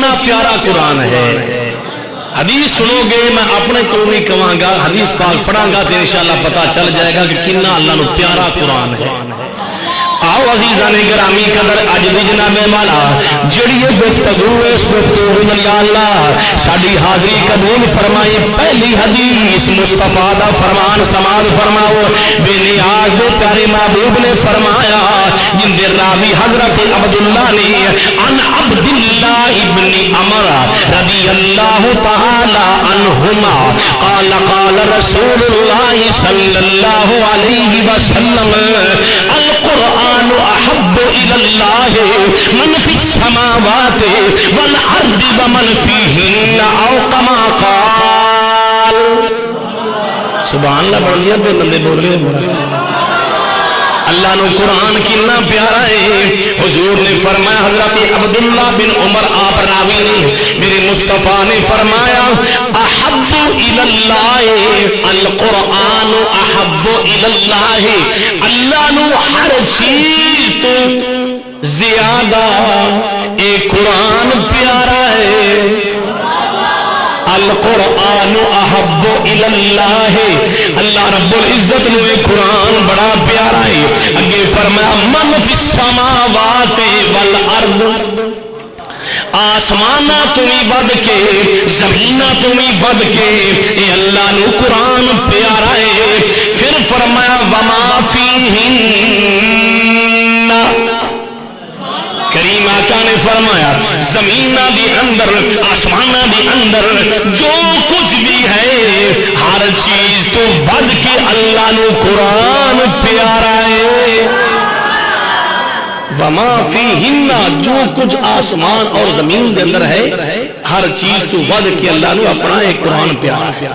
کتنا پیارا قرآن ہے. حدیث سنو گے, میں اپنے کو نہیں کہاں گا, حدیث پاک پڑھاں گا تو انشاءاللہ پتہ چل جائے گا کہ کتنا اللہ نو پیارا قرآن ہے. آؤ عزیزان گرامی قدر اج دی جناب والا جڑی گفتگو اس گفتگو میں یا اللہ ساری حاضری قبول فرمائی. پہلی حدیث مصطفیٰ دا فرمان سماعت فرماؤ. بے نیاز دے پیارے محبوب نے فرمایا جن دے راوی حضرت عبداللہ نے عن عبداللہ ابن عمر رضی اللہ تعالی عنہما قال قال رسول اللہ صلی اللہ علیہ وسلم القرآن احب الى اللہ من فی السماوات والارض ومن فیہن او کما قال. سبحان اللہ بڑھ لیا تو نندے بول رہے. اللہ نو قرآن کتنا پیارا ہے. حضور نے فرمایا, حضرت عبداللہ بن عمر آپ راوی نے, میرے مصطفیٰ نے فرمایا احب الاللہ القرآن احب الاللہ. اللہ نو ہر چیز تو زیادہ اے قرآن پیارا ہے. القرآن احب الاللہ, اللہ رب العزت نے قرآن بڑا پیارا ہے. اگے فرمایا من فی السماوات والارض, آسمانہ تمہیں بد کے زمینہ تمہیں بد کے اے اللہ نو قرآن پیارا ہے. پھر فرمایا وما فیہن, کریم آقا نے فرمایا زمینہ دی اندر آسمانہ دی اندر جو کچھ بھی ہے ہر چیز تو ود کے اللہ نو قرآن پیارا ہے. وما فیہن, جو کچھ آسمان اور زمین دے اندر ہے ہر چیز تو ود کے اللہ نو اپنا ایک قرآن پیارا ہے.